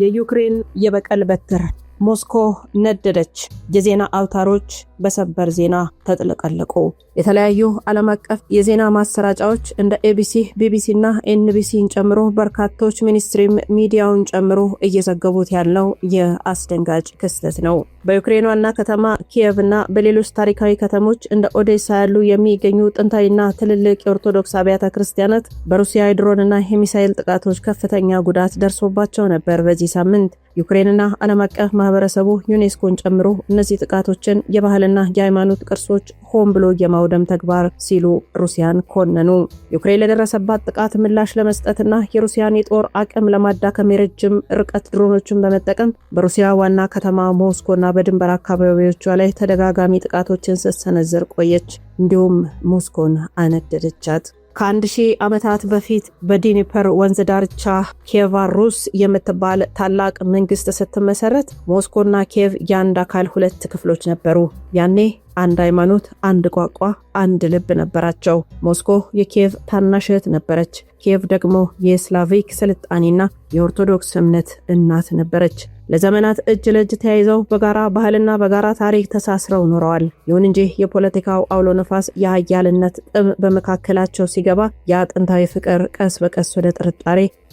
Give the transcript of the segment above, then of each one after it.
የዩክሬን የበቀል በትር ሞስኮ ነደደች። የዜና አውታሮች በሰበር ዜና ተጥለቀለቁ። የተለያዩ ዓለም አቀፍ የዜና ማሰራጫዎች እንደ ኤቢሲ፣ ቢቢሲ እና ኤንቢሲን ጨምሮ በርካቶች ሚኒስትሪም ሚዲያውን ጨምሮ እየዘገቡት ያለው የአስደንጋጭ ክስተት ነው። በዩክሬን ዋና ከተማ ኪየቭ እና በሌሎች ታሪካዊ ከተሞች እንደ ኦዴሳ ያሉ የሚገኙ ጥንታዊና ትልልቅ የኦርቶዶክስ አብያተ ክርስቲያናት በሩሲያ የድሮንና የሚሳኤል ጥቃቶች ከፍተኛ ጉዳት ደርሶባቸው ነበር። በዚህ ሳምንት ዩክሬንና ዓለም አቀፍ ማህበረሰቡ ዩኔስኮን ጨምሮ እነዚህ ጥቃቶችን የባህልና የሃይማኖት ቅርሶች ሆን ብሎ የማውደም ተግባር ሲሉ ሩሲያን ኮነኑ። ዩክሬን ለደረሰባት ጥቃት ምላሽ ለመስጠትና የሩሲያን የጦር አቅም ለማዳከም የረጅም ርቀት ድሮኖችን በመጠቀም በሩሲያ ዋና ከተማ ሞስኮና በድንበር አካባቢዎቿ ላይ ተደጋጋሚ ጥቃቶችን ስትሰነዝር ቆየች። እንዲሁም ሞስኮን አነደደቻት። ከ1000 ዓመታት በፊት በዲኒፐር ወንዝ ዳርቻ ኪየቭ ሩስ የምትባል ታላቅ መንግስት ስትመሰረት ሞስኮና ኪየቭ የአንድ አካል ሁለት ክፍሎች ነበሩ። ያኔ አንድ ሃይማኖት፣ አንድ ቋንቋ፣ አንድ ልብ ነበራቸው። ሞስኮ የኪየቭ ታናሽ እህት ነበረች። ኪየቭ ደግሞ የስላቪክ ስልጣኔና የኦርቶዶክስ እምነት እናት ነበረች። ለዘመናት እጅ ለእጅ ተያይዘው በጋራ ባህልና በጋራ ታሪክ ተሳስረው ኖረዋል። ይሁን እንጂ የፖለቲካው አውሎ ነፋስ የኃያልነት ጥም በመካከላቸው ሲገባ ያ ጥንታዊ ፍቅር ቀስ በቀስ ወደ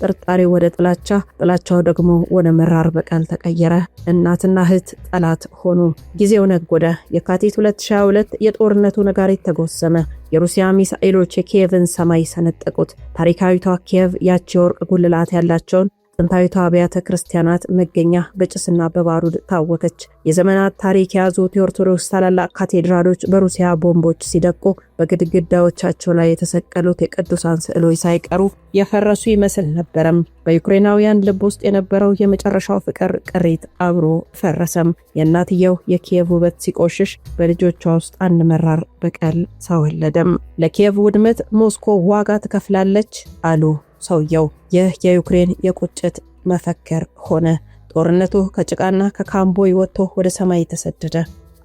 ጥርጣሬ ወደ ጥላቻው ደግሞ ወደ መራር በቀል ተቀየረ። እናትና እህት ጠላት ሆኑ። ጊዜው ነጎደ። የካቲት 2022 የጦርነቱ ነጋሪት ተጎሰመ። የሩሲያ ሚሳኤሎች የኪየቭን ሰማይ ሰነጠቁት። ታሪካዊቷ ኪየቭ ያቺ የወርቅ ጉልላት ያላቸውን ጥንታዊቷ አብያተ ክርስቲያናት መገኛ በጭስና በባሩድ ታወከች። የዘመናት ታሪክ የያዙት የኦርቶዶክስ ታላላቅ ካቴድራሎች በሩሲያ ቦምቦች ሲደቁ በግድግዳዎቻቸው ላይ የተሰቀሉት የቅዱሳን ስዕሎች ሳይቀሩ የፈረሱ ይመስል ነበረም። በዩክሬናውያን ልብ ውስጥ የነበረው የመጨረሻው ፍቅር ቅሪት አብሮ ፈረሰም። የእናትየው የኪየቭ ውበት ሲቆሽሽ በልጆቿ ውስጥ አንድ መራር በቀል ተወለደም። ለኪየቭ ውድመት ሞስኮ ዋጋ ትከፍላለች አሉ ሰውየው። ይህ የዩክሬን የቁጭት መፈክር ሆነ። ጦርነቱ ከጭቃና ከካምቦይ ወጥቶ ወደ ሰማይ ተሰደደ።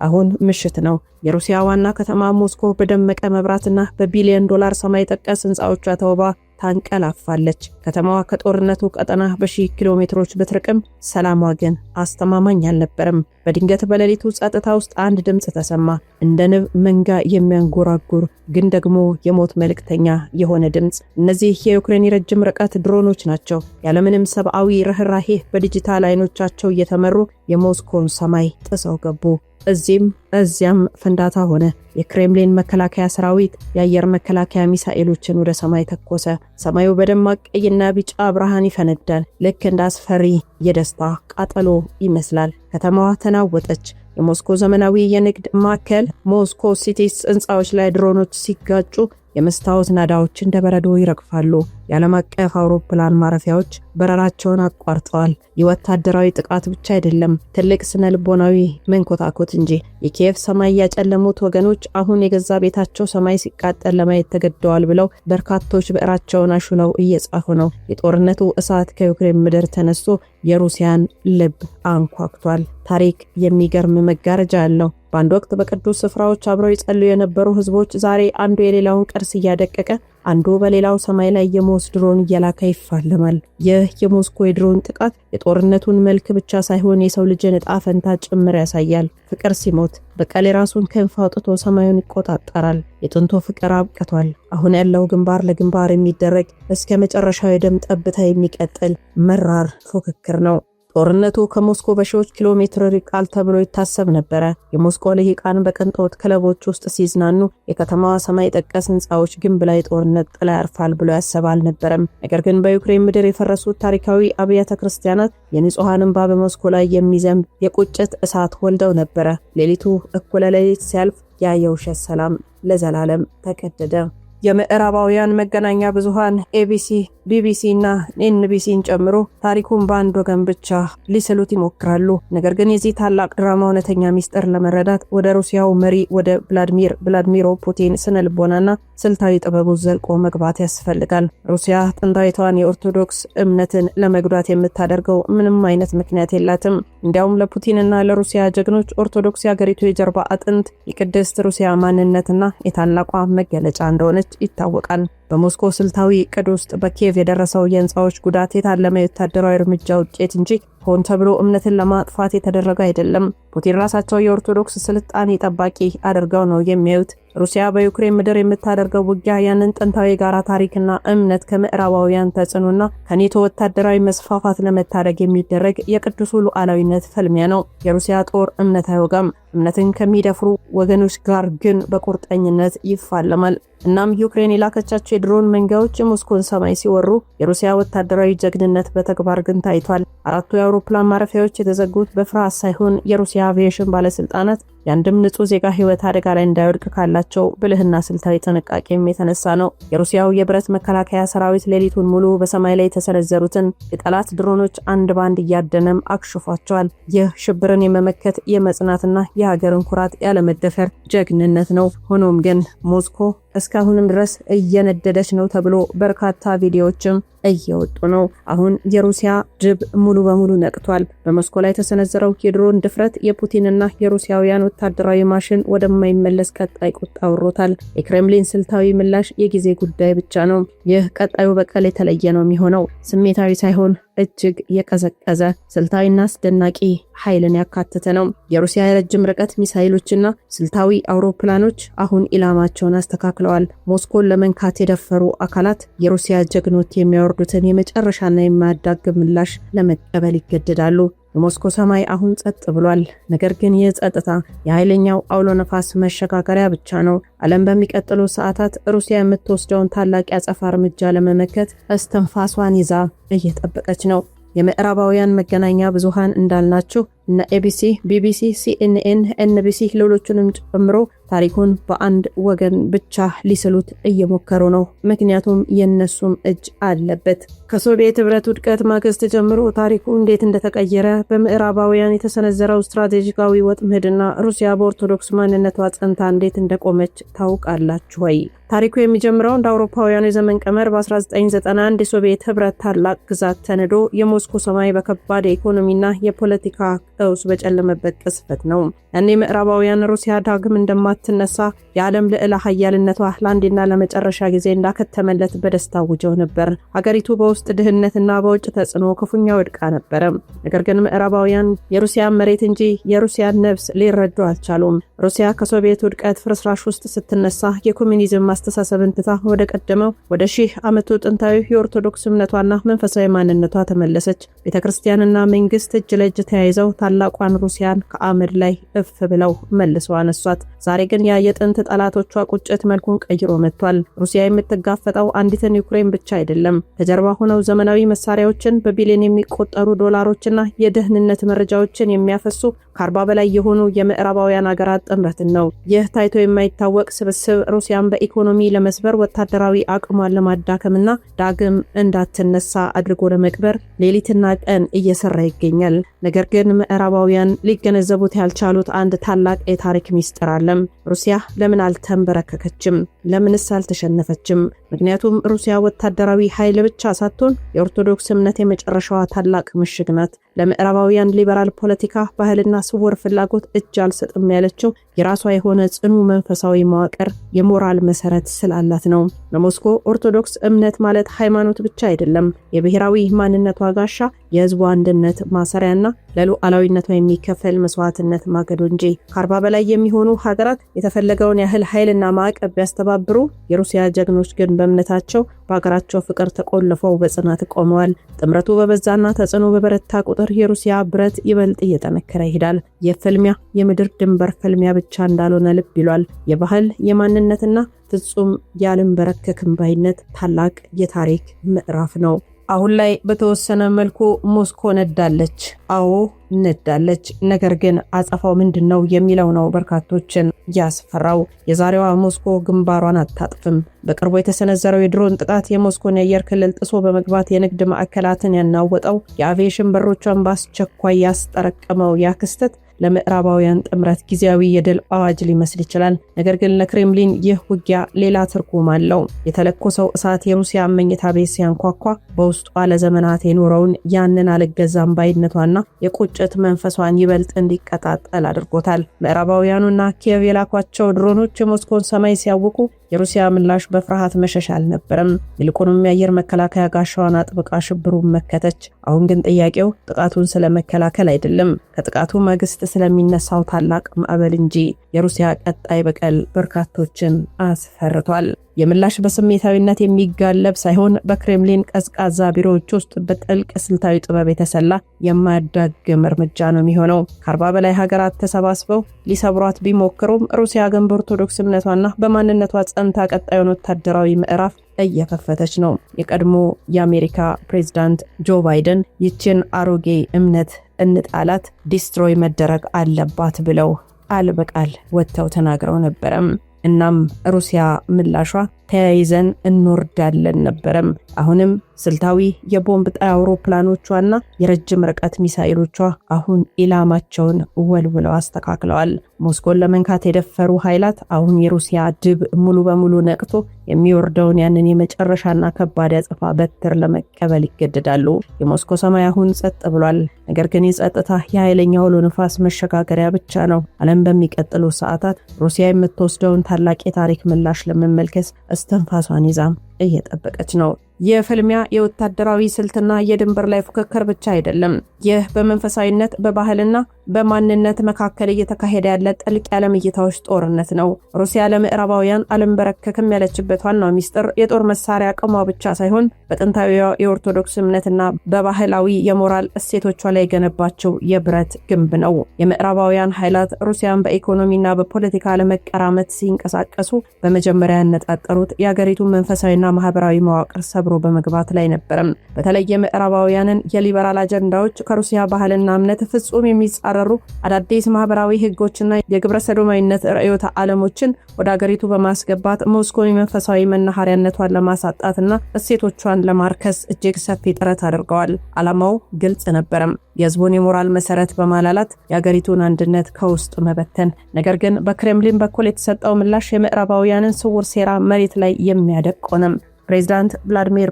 አሁን ምሽት ነው። የሩሲያ ዋና ከተማ ሞስኮ በደመቀ መብራትና በቢሊዮን ዶላር ሰማይ ጠቀስ ህንፃዎቿ ተውባ ታንቀላፋለች። ከተማዋ ከጦርነቱ ቀጠና በሺህ ኪሎ ሜትሮች ብትርቅም ሰላሟ ግን አስተማማኝ አልነበረም። በድንገት በሌሊቱ ጸጥታ ውስጥ አንድ ድምፅ ተሰማ። እንደ ንብ መንጋ የሚያንጎራጉር ግን ደግሞ የሞት መልእክተኛ የሆነ ድምፅ። እነዚህ የዩክሬን ረጅም ርቀት ድሮኖች ናቸው። ያለምንም ሰብአዊ ርህራሄ በዲጂታል አይኖቻቸው እየተመሩ የሞስኮን ሰማይ ጥሰው ገቡ። እዚያም ፍንዳታ ሆነ። የክሬምሊን መከላከያ ሰራዊት የአየር መከላከያ ሚሳኤሎችን ወደ ሰማይ ተኮሰ። ሰማዩ በደማቅ ቀይና ቢጫ ብርሃን ይፈነዳል። ልክ እንደ አስፈሪ የደስታ ቃጠሎ ይመስላል። ከተማዋ ተናወጠች። የሞስኮ ዘመናዊ የንግድ ማዕከል ሞስኮ ሲቲስ ህንፃዎች ላይ ድሮኖች ሲጋጩ የመስታወት ናዳዎች እንደ በረዶ ይረግፋሉ። የዓለም አቀፍ አውሮፕላን ማረፊያዎች በረራቸውን አቋርጠዋል። የወታደራዊ ጥቃት ብቻ አይደለም፣ ትልቅ ስነ ልቦናዊ መንኮታኮት እንጂ። የኪየቭ ሰማይ ያጨለሙት ወገኖች አሁን የገዛ ቤታቸው ሰማይ ሲቃጠል ለማየት ተገደዋል ብለው በርካቶች ብዕራቸውን አሹለው እየጻፉ ነው። የጦርነቱ እሳት ከዩክሬን ምድር ተነስቶ የሩሲያን ልብ አንኳክቷል። ታሪክ የሚገርም መጋረጃ አለው። በአንድ ወቅት በቅዱስ ስፍራዎች አብረው ይጸልዩ የነበሩ ህዝቦች ዛሬ አንዱ የሌላውን ቅርስ እያደቀቀ አንዱ በሌላው ሰማይ ላይ የሞስ ድሮን እየላከ ይፋለማል። ይህ የሞስኮ የድሮን ጥቃት የጦርነቱን መልክ ብቻ ሳይሆን የሰው ልጅን ዕጣ ፈንታ ጭምር ያሳያል። ፍቅር ሲሞት በቀል የራሱን ክንፍ አውጥቶ ሰማዩን ይቆጣጠራል። የጥንቶ ፍቅር አብቅቷል። አሁን ያለው ግንባር ለግንባር የሚደረግ እስከ መጨረሻው የደም ጠብታ የሚቀጥል መራር ፉክክር ነው። ጦርነቱ ከሞስኮ በሺዎች ኪሎ ሜትር ርቃል ተብሎ ይታሰብ ነበረ። የሞስኮ ልሂቃን በቅንጦት ክለቦች ውስጥ ሲዝናኑ የከተማዋ ሰማይ ጠቀስ ህንፃዎች ግንብ ላይ ጦርነት ጥላ ያርፋል ብሎ ያሰብ አልነበረም። ነገር ግን በዩክሬን ምድር የፈረሱት ታሪካዊ አብያተ ክርስቲያናት የንጹሃን እንባ በሞስኮ ላይ የሚዘንብ የቁጭት እሳት ወልደው ነበረ። ሌሊቱ እኩለ ሌሊት ሲያልፍ ያ የውሸት ሰላም ለዘላለም ተቀደደ። የምዕራባውያን መገናኛ ብዙሃን ኤቢሲ፣ ቢቢሲ እና ኤንቢሲን ጨምሮ ታሪኩን በአንድ ወገን ብቻ ሊስሉት ይሞክራሉ። ነገር ግን የዚህ ታላቅ ድራማ እውነተኛ ሚስጥር ለመረዳት ወደ ሩሲያው መሪ ወደ ቭላድሚር ፑቲን ስነልቦናና ስልታዊ ጥበቡ ዘልቆ መግባት ያስፈልጋል። ሩሲያ ጥንታዊቷን የኦርቶዶክስ እምነትን ለመጉዳት የምታደርገው ምንም አይነት ምክንያት የላትም። እንዲያውም ለፑቲንና ለሩሲያ ጀግኖች ኦርቶዶክስ የሀገሪቱ የጀርባ አጥንት፣ የቅድስት ሩሲያ ማንነትና የታላቋ መገለጫ እንደሆነች ይታወቃል። በሞስኮ ስልታዊ ዕቅድ ውስጥ በኪየቭ የደረሰው የህንፃዎች ጉዳት የታለመ የወታደራዊ እርምጃ ውጤት እንጂ ሆን ተብሎ እምነትን ለማጥፋት የተደረገ አይደለም። ፑቲን ራሳቸው የኦርቶዶክስ ስልጣኔ ጠባቂ አድርገው ነው የሚያዩት። ሩሲያ በዩክሬን ምድር የምታደርገው ውጊያ ያንን ጥንታዊ ጋራ ታሪክና እምነት ከምዕራባውያን ተጽዕኖና ከኔቶ ወታደራዊ መስፋፋት ለመታደግ የሚደረግ የቅዱሱ ሉዓላዊነት ፍልሚያ ነው። የሩሲያ ጦር እምነት አይወጋም። እምነትን ከሚደፍሩ ወገኖች ጋር ግን በቁርጠኝነት ይፋለማል። እናም ዩክሬን የላከቻቸው የድሮን መንጋዎች የሞስኮን ሰማይ ሲወሩ የሩሲያ ወታደራዊ ጀግንነት በተግባር ግን ታይቷል። 4 የአውሮፕላን ማረፊያዎች የተዘጉት በፍርሃት ሳይሆን የሩሲያ አቪዬሽን ባለስልጣናት ያንድም ንጹህ ዜጋ ህይወት አደጋ ላይ እንዳይወድቅ ካላቸው ብልህና ስልታዊ ጥንቃቄም የተነሳ ነው። የሩሲያው የብረት መከላከያ ሰራዊት ሌሊቱን ሙሉ በሰማይ ላይ የተሰነዘሩትን የጠላት ድሮኖች አንድ ባንድ እያደነም አክሽፏቸዋል። ይህ ሽብርን የመመከት የመጽናትና የሀገርን ኩራት ያለመደፈር ጀግንነት ነው። ሆኖም ግን ሞስኮ እስካሁንም ድረስ እየነደደች ነው ተብሎ በርካታ ቪዲዮዎችም እየወጡ ነው። አሁን የሩሲያ ጅብ ሙሉ በሙሉ ነቅቷል። በሞስኮ ላይ የተሰነዘረው የድሮን ድፍረት የፑቲንና የሩሲያውያን ወታደራዊ ማሽን ወደማይመለስ ቀጣይ ቁጣ አውሮታል። የክሬምሊን ስልታዊ ምላሽ የጊዜ ጉዳይ ብቻ ነው። ይህ ቀጣዩ በቀል የተለየ ነው የሚሆነው። ስሜታዊ ሳይሆን እጅግ የቀዘቀዘ ስልታዊና አስደናቂ ኃይልን ያካተተ ነው። የሩሲያ የረጅም ርቀት ሚሳኤሎችና ስልታዊ አውሮፕላኖች አሁን ኢላማቸውን አስተካክለዋል። ሞስኮን ለመንካት የደፈሩ አካላት የሩሲያ ጀግኖች የሚያወርዱትን የመጨረሻና የማያዳግም ምላሽ ለመቀበል ይገደዳሉ። የሞስኮ ሰማይ አሁን ጸጥ ብሏል። ነገር ግን ይህ ጸጥታ የኃይለኛው አውሎ ነፋስ መሸጋገሪያ ብቻ ነው። ዓለም በሚቀጥሉ ሰዓታት ሩሲያ የምትወስደውን ታላቅ ያጸፋ እርምጃ ለመመከት እስትንፋሷን ይዛ እየጠበቀች ነው። የምዕራባውያን መገናኛ ብዙሃን እንዳልናቸው እነ ኤቢሲ፣ ቢቢሲ፣ ሲኤንኤን፣ ኤንቢሲ ሌሎቹንም ጨምሮ ታሪኩን በአንድ ወገን ብቻ ሊስሉት እየሞከሩ ነው። ምክንያቱም የነሱም እጅ አለበት። ከሶቪየት ህብረት ውድቀት ማግስት ጀምሮ ታሪኩ እንዴት እንደተቀየረ በምዕራባውያን የተሰነዘረው ስትራቴጂካዊ ወጥመድና ሩሲያ በኦርቶዶክስ ማንነቷ ጸንታ እንዴት እንደቆመች ታውቃላችሁ ወይ? ታሪኩ የሚጀምረው እንደ አውሮፓውያኑ የዘመን ቀመር በ1991 የሶቪየት ህብረት ታላቅ ግዛት ተንዶ የሞስኮ ሰማይ በከባድ የኢኮኖሚና የፖለቲካ ቀውስ በጨለመበት ቅስፈት ነው። ያኔ ምዕራባውያን ሩሲያ ዳግም እንደማትነሳ የዓለም ልዕለ ኃያልነቷ ለአንዴና ለመጨረሻ ጊዜ እንዳከተመለት በደስታ አውጀው ነበር። ሀገሪቱ በውስጥ ድህነትና በውጭ ተጽዕኖ ክፉኛ ወድቃ ነበር። ነገር ግን ምዕራባውያን የሩሲያን መሬት እንጂ የሩሲያን ነፍስ ሊረዱ አልቻሉም። ሩሲያ ከሶቪየት ውድቀት ፍርስራሽ ውስጥ ስትነሳ የኮሚኒዝም አስተሳሰብን ትታ ወደ ቀደመው ወደ ሺህ ዓመቱ ጥንታዊ የኦርቶዶክስ እምነቷና መንፈሳዊ ማንነቷ ተመለሰች። ቤተክርስቲያንና መንግስት እጅ ለእጅ ተያይዘው ታላቋን ሩሲያን ከአመድ ላይ እፍ ብለው መልሰው አነሷት። ዛሬ ግን ያ የጥንት ጠላቶቿ ቁጭት መልኩን ቀይሮ መጥቷል። ሩሲያ የምትጋፈጠው አንዲትን ዩክሬን ብቻ አይደለም። ከጀርባ ሆነው ዘመናዊ መሳሪያዎችን በቢሊዮን የሚቆጠሩ ዶላሮችና የደህንነት መረጃዎችን የሚያፈሱ ከ40 በላይ የሆኑ የምዕራባውያን ሀገራት ጥምረትን ነው። ይህ ታይቶ የማይታወቅ ስብስብ ሩሲያን በኢኮኖሚ ለመስበር፣ ወታደራዊ አቅሟን ለማዳከምና ዳግም እንዳትነሳ አድርጎ ለመቅበር ሌሊትና ቀን እየሰራ ይገኛል። ነገር ግን ምዕራባውያን ሊገነዘቡት ያልቻሉት አንድ ታላቅ የታሪክ ሚስጥር አለ። ሩሲያ ለምን አልተንበረከከችም? ለምንስ አልተሸነፈችም? ምክንያቱም ሩሲያ ወታደራዊ ኃይል ብቻ ሳትሆን የኦርቶዶክስ እምነት የመጨረሻዋ ታላቅ ምሽግ ናት። ለምዕራባውያን ሊበራል ፖለቲካ፣ ባህልና ስውር ፍላጎት እጅ አልሰጥም ያለችው የራሷ የሆነ ጽኑ መንፈሳዊ መዋቅር፣ የሞራል መሰረት ስላላት ነው። ለሞስኮ ኦርቶዶክስ እምነት ማለት ሃይማኖት ብቻ አይደለም፣ የብሔራዊ ማንነቷ ጋሻ፣ የህዝቡ አንድነት ማሰሪያና ለሉዓላዊነቷ የሚከፈል መስዋዕትነት ማገዶ እንጂ። ከ40 በላይ የሚሆኑ ሀገራት የተፈለገውን ያህል ኃይልና ማዕቀብ ቢያስተባብሩ የሩሲያ ጀግኖች ግን በእምነታቸው በሀገራቸው ፍቅር ተቆልፈው በጽናት ቆመዋል። ጥምረቱ በበዛና ተጽዕኖ በበረታ ቁጥር የሩሲያ ብረት ይበልጥ እየጠነከረ ይሄዳል። የፍልሚያ የምድር ድንበር ፍልሚያ ብቻ እንዳልሆነ ልብ ይሏል። የባህል የማንነትና ፍጹም ያልንበረከክም ባይነት ታላቅ የታሪክ ምዕራፍ ነው። አሁን ላይ በተወሰነ መልኩ ሞስኮ ነዳለች። አዎ ነዳለች። ነገር ግን አጸፋው ምንድነው የሚለው ነው በርካቶችን ያስፈራው። የዛሬዋ ሞስኮ ግንባሯን አታጥፍም። በቅርቡ የተሰነዘረው የድሮን ጥቃት የሞስኮን የአየር ክልል ጥሶ በመግባት የንግድ ማዕከላትን ያናወጠው፣ የአቪዬሽን በሮቿን በአስቸኳይ ያስጠረቀመው ያ ክስተት ለምዕራባውያን ጥምረት ጊዜያዊ የድል አዋጅ ሊመስል ይችላል። ነገር ግን ለክሬምሊን ይህ ውጊያ ሌላ ትርጉም አለው። የተለኮሰው እሳት የሩሲያ መኝታ ቤት ሲያንኳኳ በውስጧ ለዘመናት የኖረውን ያንን አልገዛም ባይነቷና የቁጭት መንፈሷን ይበልጥ እንዲቀጣጠል አድርጎታል። ምዕራባውያኑና ኪየቭ የላኳቸው ድሮኖች የሞስኮን ሰማይ ሲያውቁ የሩሲያ ምላሽ በፍርሃት መሸሽ አልነበረም። ይልቁንም የአየር መከላከያ ጋሻዋን አጥብቃ ሽብሩን መከተች። አሁን ግን ጥያቄው ጥቃቱን ስለመከላከል አይደለም፣ ከጥቃቱ ማግስት ስለሚነሳው ታላቅ ማዕበል እንጂ። የሩሲያ ቀጣይ በቀል በርካቶችን አስፈርቷል። የምላሽ በስሜታዊነት የሚጋለብ ሳይሆን በክሬምሊን ቀዝቃዛ ቢሮዎች ውስጥ በጥልቅ ስልታዊ ጥበብ የተሰላ የማያዳግም እርምጃ ነው የሚሆነው። ከ40 በላይ ሀገራት ተሰባስበው ሊሰብሯት ቢሞክሩም ሩሲያ ግን በኦርቶዶክስ እምነቷና በማንነቷ ጸንታ ቀጣዩን ወታደራዊ ምዕራፍ እየከፈተች ነው። የቀድሞ የአሜሪካ ፕሬዝዳንት ጆ ባይደን ይችን አሮጌ እምነት እንጣላት፣ ዲስትሮይ መደረግ አለባት ብለው ቃል በቃል ወጥተው ተናግረው ነበረም። እናም ሩሲያ ምላሿ ተያይዘን እንወርዳለን ነበረም። አሁንም ስልታዊ የቦምብ ጣይ አውሮፕላኖቿና የረጅም ርቀት ሚሳኤሎቿ አሁን ኢላማቸውን ወልውለው አስተካክለዋል። ሞስኮን ለመንካት የደፈሩ ኃይላት አሁን የሩሲያ ድብ ሙሉ በሙሉ ነቅቶ የሚወርደውን ያንን የመጨረሻና ከባድ ያጸፋ በትር ለመቀበል ይገደዳሉ። የሞስኮ ሰማይ አሁን ጸጥ ብሏል። ነገር ግን የጸጥታ የኃይለኛ አውሎ ንፋስ መሸጋገሪያ ብቻ ነው። ዓለም በሚቀጥሉ ሰዓታት ሩሲያ የምትወስደውን ታላቅ የታሪክ ምላሽ ለመመልከት እስትንፋሷን ይዛ እየጠበቀች ነው። የፍልሚያ የወታደራዊ ስልትና የድንበር ላይ ፉክክር ብቻ አይደለም። ይህ በመንፈሳዊነት በባህልና በማንነት መካከል እየተካሄደ ያለ ጥልቅ የዓለም እይታዎች ጦርነት ነው። ሩሲያ ለምዕራባውያን አልንበረከክም ያለችበት ዋናው ሚስጥር የጦር መሳሪያ አቅሟ ብቻ ሳይሆን በጥንታዊ የኦርቶዶክስ እምነትና በባህላዊ የሞራል እሴቶቿ ላይ የገነባቸው የብረት ግንብ ነው። የምዕራባውያን ኃይላት ሩሲያን በኢኮኖሚና በፖለቲካ ለመቀራመት ሲንቀሳቀሱ በመጀመሪያ ያነጣጠሩት የአገሪቱን መንፈሳዊና ማህበራዊ መዋቅር ሰብሮ በመግባት ላይ ነበረም። በተለይ የምዕራባውያንን የሊበራል አጀንዳዎች ከሩሲያ ባህልና እምነት ፍጹም የሚጻረሩ አዳዲስ ማህበራዊ ህጎችና የግብረ ሰዶማዊነት ርዕዮተ ዓለሞችን ወደ አገሪቱ በማስገባት ሞስኮን የመንፈሳዊ መናኸሪያነቷን ለማሳጣትና እሴቶቿን ለማርከስ እጅግ ሰፊ ጥረት አድርገዋል። ዓላማው ግልጽ ነበረም፣ የህዝቡን የሞራል መሰረት በማላላት የአገሪቱን አንድነት ከውስጥ መበተን። ነገር ግን በክሬምሊን በኩል የተሰጠው ምላሽ የምዕራባውያንን ስውር ሴራ መሬት ላይ የሚያደቅ ሆነም። ፕሬዝዳንት ቭላድሚር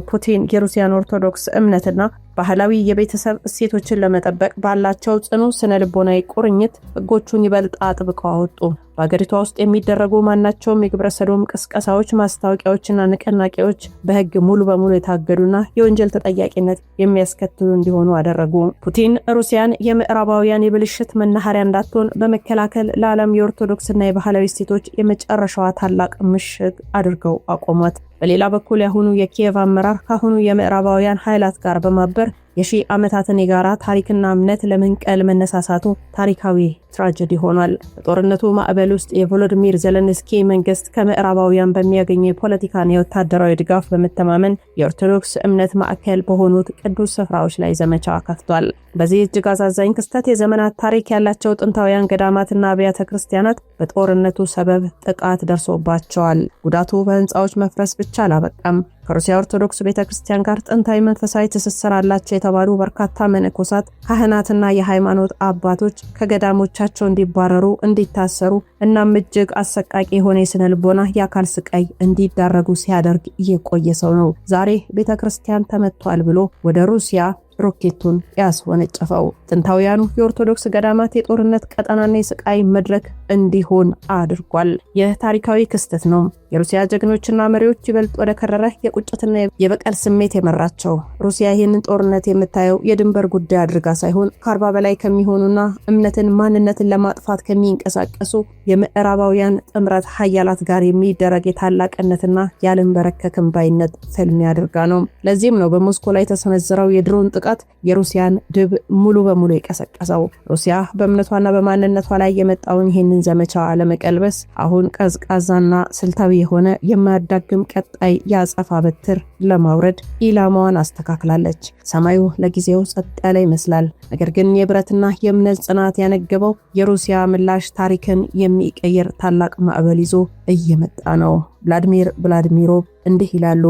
ፑቲን የሩሲያን ኦርቶዶክስ እምነትና ባህላዊ የቤተሰብ እሴቶችን ለመጠበቅ ባላቸው ጽኑ ስነልቦናዊ ቁርኝት ህጎቹን ይበልጥ አጥብቀው አወጡ። በአገሪቷ ውስጥ የሚደረጉ ማናቸውም የግብረ ሰዶም ቅስቀሳዎች፣ ማስታወቂያዎችና ንቅናቄዎች በህግ ሙሉ በሙሉ የታገዱና የወንጀል ተጠያቂነት የሚያስከትሉ እንዲሆኑ አደረጉ። ፑቲን ሩሲያን የምዕራባውያን የብልሽት መናኸሪያ እንዳትሆን በመከላከል ለዓለም የኦርቶዶክስና የባህላዊ እሴቶች የመጨረሻዋ ታላቅ ምሽግ አድርገው አቆሟት። በሌላ በኩል ያሁኑ የኪየቭ አመራር ካሁኑ የምዕራባውያን ኃይላት ጋር በማበር የሺህ ዓመታትን የጋራ ታሪክና እምነት ለመንቀል መነሳሳቱ ታሪካዊ ትራጀዲ ሆኗል። በጦርነቱ ማዕበል ውስጥ የቮሎዲሚር ዜሌንስኪ መንግስት ከምዕራባውያን በሚያገኘው የፖለቲካና የወታደራዊ ድጋፍ በመተማመን የኦርቶዶክስ እምነት ማዕከል በሆኑት ቅዱስ ስፍራዎች ላይ ዘመቻ ከፍቷል። በዚህ እጅግ አሳዛኝ ክስተት የዘመናት ታሪክ ያላቸው ጥንታውያን ገዳማትና አብያተ ክርስቲያናት በጦርነቱ ሰበብ ጥቃት ደርሶባቸዋል። ጉዳቱ በህንፃዎች መፍረስ ብቻ አላበቃም። ከሩሲያ ኦርቶዶክስ ቤተክርስቲያን ጋር ጥንታዊ መንፈሳዊ ትስስር አላቸው የተባሉ በርካታ መነኮሳት፣ ካህናትና የሃይማኖት አባቶች ከገዳሞቻቸው እንዲባረሩ፣ እንዲታሰሩ እናም እጅግ አሰቃቂ የሆነ የስነ ልቦና የአካል ስቃይ እንዲዳረጉ ሲያደርግ እየቆየ ሰው ነው ዛሬ ቤተክርስቲያን ተመቷል ብሎ ወደ ሩሲያ ሮኬቱን ያስወነጨፈው። ጥንታውያኑ የኦርቶዶክስ ገዳማት የጦርነት ቀጠናና የስቃይ መድረክ እንዲሆን አድርጓል። ይህ ታሪካዊ ክስተት ነው የሩሲያ ጀግኖችና መሪዎች ይበልጥ ወደ ከረረ የቁጭትና የበቀል ስሜት የመራቸው። ሩሲያ ይህንን ጦርነት የምታየው የድንበር ጉዳይ አድርጋ ሳይሆን ከ40 በላይ ከሚሆኑና እምነትን ማንነትን ለማጥፋት ከሚንቀሳቀሱ የምዕራባውያን ጥምረት ኃያላት ጋር የሚደረግ የታላቅነትና ያልንበረከክም ባይነት ፍልሚያ አድርጋ ነው። ለዚህም ነው በሞስኮ ላይ የተሰነዘረው የድሮን ጥቃት የሩሲያን ድብ ሙሉ በሙሉ የቀሰቀሰው። ሩሲያ በእምነቷና በማንነቷ ላይ የመጣውን ይህንን ዘመቻ ለመቀልበስ አሁን ቀዝቃዛና ስልታዊ የሆነ የማያዳግም ቀጣይ የአጸፋ በትር ለማውረድ ኢላማዋን አስተካክላለች። ሰማዩ ለጊዜው ጸጥ ያለ ይመስላል። ነገር ግን የብረትና የእምነት ጽናት ያነገበው የሩሲያ ምላሽ ታሪክን የሚቀይር ታላቅ ማዕበል ይዞ እየመጣ ነው። ቭላድሚር እንዲህ ይላሉ።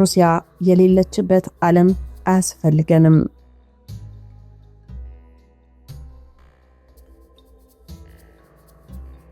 ሩሲያ የሌለችበት ዓለም አያስፈልገንም።